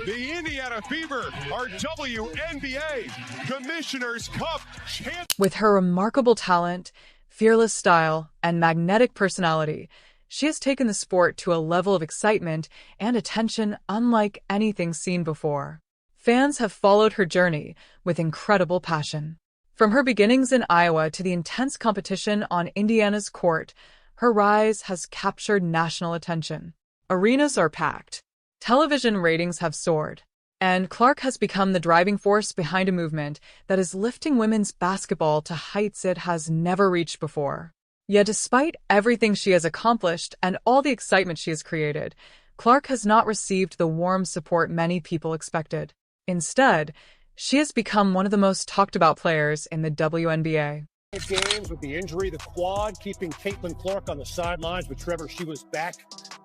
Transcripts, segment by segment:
The Indiana Fever are WNBA Commissioner's Cup champions. With her remarkable talent, fearless style, and magnetic personality, she has taken the sport to a level of excitement and attention unlike anything seen before. Fans have followed her journey with incredible passion. From her beginnings in Iowa to the intense competition on Indiana's court, her rise has captured national attention. Arenas are packed. Television ratings have soared. And Clark has become the driving force behind a movement that is lifting women's basketball to heights it has never reached before. Yet despite everything she has accomplished and all the excitement she has created, Clark has not received the warm support many people expected. Instead, she has become one of the most talked about players in the WNBA. Games with the injury, the quad, keeping Caitlin Clark on the sidelines. But Trevor, she was back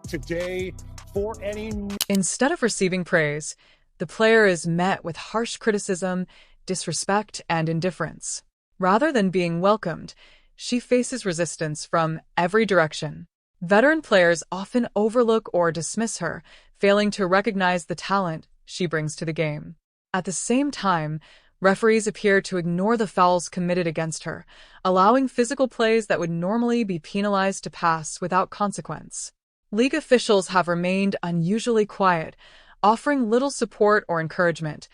today for any... Instead of receiving praise, the player is met with harsh criticism, disrespect, and indifference. Rather than being welcomed, she faces resistance from every direction. Veteran players often overlook or dismiss her, failing to recognize the talent she brings to the game. At the same time, referees appear to ignore the fouls committed against her, allowing physical plays that would normally be penalized to pass without consequence. League officials have remained unusually quiet, offering little support or encouragement,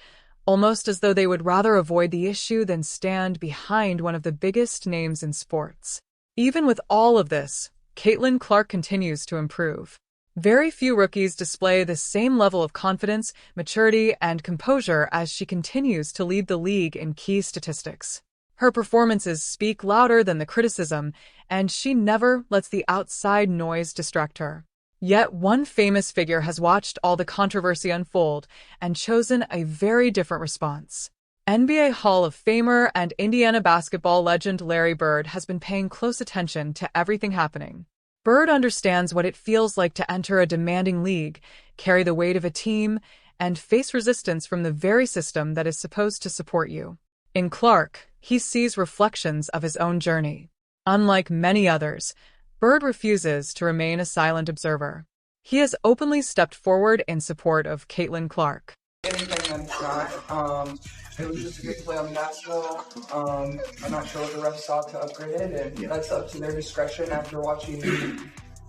almost as though they would rather avoid the issue than stand behind one of the biggest names in sports. Even with all of this, Caitlin Clark continues to improve. Very few rookies display the same level of confidence, maturity, and composure as she continues to lead the league in key statistics. Her performances speak louder than the criticism, and she never lets the outside noise distract her. Yet one famous figure has watched all the controversy unfold and chosen a very different response. NBA Hall of Famer and Indiana basketball legend Larry Bird has been paying close attention to everything happening. Bird understands what it feels like to enter a demanding league, carry the weight of a team, and face resistance from the very system that is supposed to support you. In Clark, he sees reflections of his own journey. Unlike many others, Bird refuses to remain a silent observer. He has openly stepped forward in support of Caitlin Clark. Anything that's not, it was just a good play on basketball. I'm not sure what the refs saw to upgrade it, and that's up to their discretion after watching the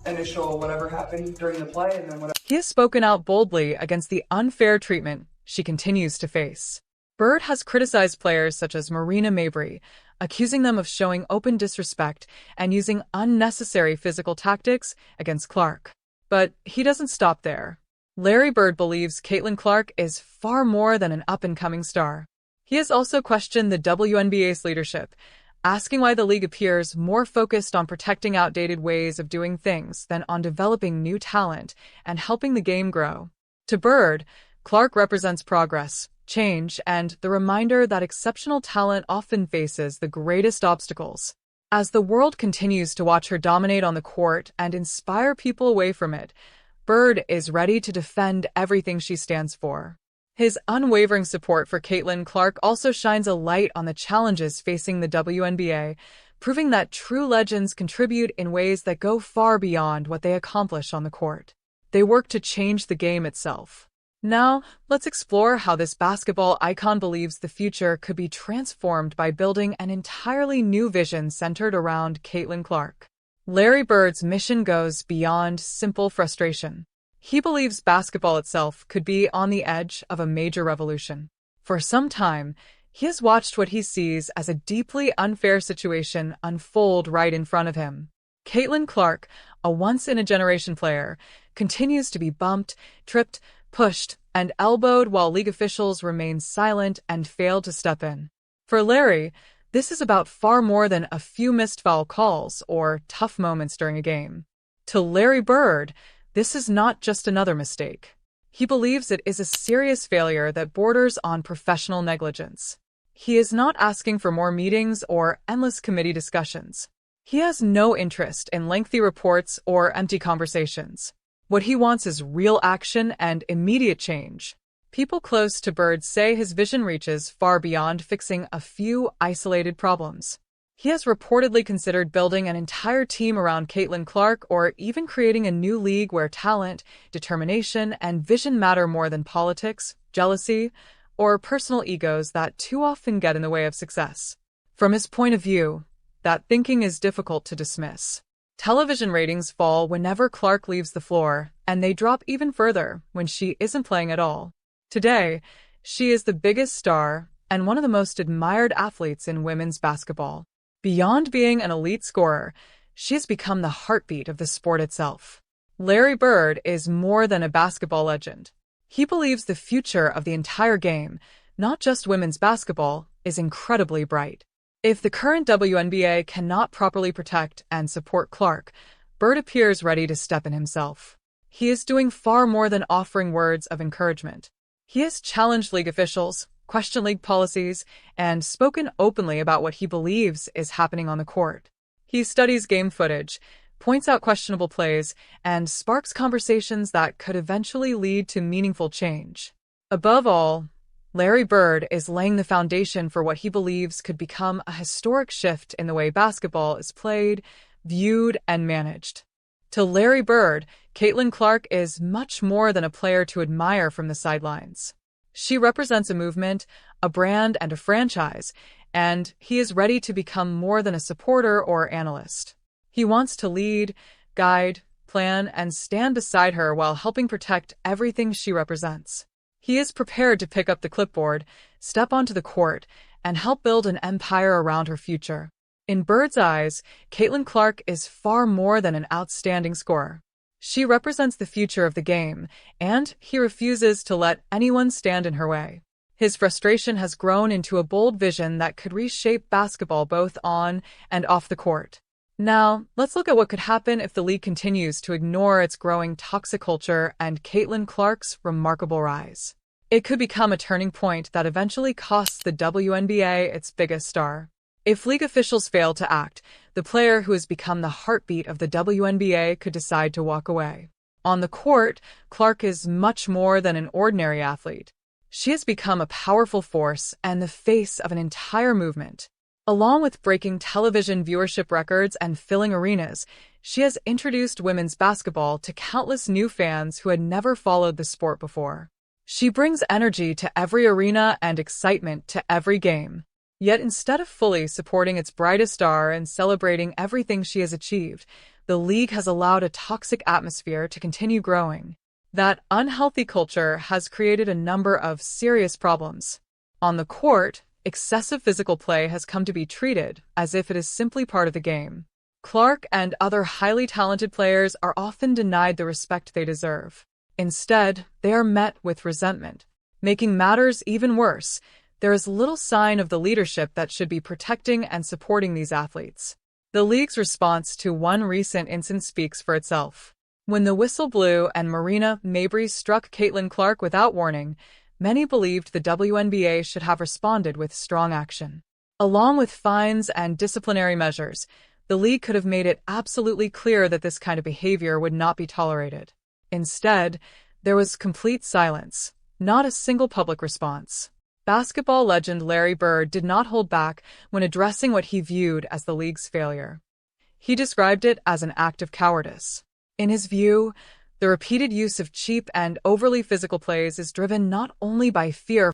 initial whatever happened during the play, and then whatever. He has spoken out boldly against the unfair treatment she continues to face. Bird has criticized players such as Marina Mabrey, accusing them of showing open disrespect and using unnecessary physical tactics against Clark. But he doesn't stop there. Larry Bird believes Caitlin Clark is far more than an up-and-coming star. He has also questioned the WNBA's leadership, asking why the league appears more focused on protecting outdated ways of doing things than on developing new talent and helping the game grow. To Bird, Clark represents progress, change, and the reminder that exceptional talent often faces the greatest obstacles. As the world continues to watch her dominate on the court and inspire people away from it, Bird is ready to defend everything she stands for. His unwavering support for Caitlin Clark also shines a light on the challenges facing the WNBA, proving that true legends contribute in ways that go far beyond what they accomplish on the court. They work to change the game itself. Now, let's explore how this basketball icon believes the future could be transformed by building an entirely new vision centered around Caitlin Clark. Larry Bird's mission goes beyond simple frustration. He believes basketball itself could be on the edge of a major revolution. For some time, he has watched what he sees as a deeply unfair situation unfold right in front of him. Caitlin Clark, a once-in-a-generation player, continues to be bumped, tripped, pushed, and elbowed while league officials remain silent and fail to step in. For Larry, this is about far more than a few missed foul calls or tough moments during a game. To Larry Bird, this is not just another mistake. He believes it is a serious failure that borders on professional negligence. He is not asking for more meetings or endless committee discussions. He has no interest in lengthy reports or empty conversations. What he wants is real action and immediate change. People close to Bird say his vision reaches far beyond fixing a few isolated problems. He has reportedly considered building an entire team around Caitlin Clark or even creating a new league where talent, determination, and vision matter more than politics, jealousy, or personal egos that too often get in the way of success. From his point of view, that thinking is difficult to dismiss. Television ratings fall whenever Clark leaves the floor, and they drop even further when she isn't playing at all. Today, she is the biggest star and one of the most admired athletes in women's basketball. Beyond being an elite scorer, she has become the heartbeat of the sport itself. Larry Bird is more than a basketball legend. He believes the future of the entire game, not just women's basketball, is incredibly bright. If the current WNBA cannot properly protect and support Clark, Bird appears ready to step in himself. He is doing far more than offering words of encouragement. He has challenged league officials, questioned league policies, and spoken openly about what he believes is happening on the court. He studies game footage, points out questionable plays, and sparks conversations that could eventually lead to meaningful change. Above all, Larry Bird is laying the foundation for what he believes could become a historic shift in the way basketball is played, viewed, and managed. To Larry Bird, Caitlin Clark is much more than a player to admire from the sidelines. She represents a movement, a brand, and a franchise, and he is ready to become more than a supporter or analyst. He wants to lead, guide, plan, and stand beside her while helping protect everything she represents. He is prepared to pick up the clipboard, step onto the court, and help build an empire around her future. In Bird's eyes, Caitlin Clark is far more than an outstanding scorer. She represents the future of the game, and he refuses to let anyone stand in her way. His frustration has grown into a bold vision that could reshape basketball both on and off the court. Now, let's look at what could happen if the league continues to ignore its growing toxic culture and Caitlin Clark's remarkable rise. It could become a turning point that eventually costs the WNBA its biggest star. If league officials fail to act, the player who has become the heartbeat of the WNBA could decide to walk away. On the court, Clark is much more than an ordinary athlete. She has become a powerful force and the face of an entire movement. Along with breaking television viewership records and filling arenas, she has introduced women's basketball to countless new fans who had never followed the sport before. She brings energy to every arena and excitement to every game. Yet instead of fully supporting its brightest star and celebrating everything she has achieved, the league has allowed a toxic atmosphere to continue growing. That unhealthy culture has created a number of serious problems. On the court, excessive physical play has come to be treated as if it is simply part of the game. Clark and other highly talented players are often denied the respect they deserve. Instead, they are met with resentment. Making matters even worse, there is little sign of the leadership that should be protecting and supporting these athletes. The league's response to one recent incident speaks for itself. When the whistle blew and Marina Mabrey struck Caitlin Clark without warning, many believed the WNBA should have responded with strong action. Along with fines and disciplinary measures, the league could have made it absolutely clear that this kind of behavior would not be tolerated. Instead, there was complete silence, not a single public response. Basketball legend Larry Bird did not hold back when addressing what he viewed as the league's failure. He described it as an act of cowardice. In his view, the repeated use of cheap and overly physical plays is driven not only by fear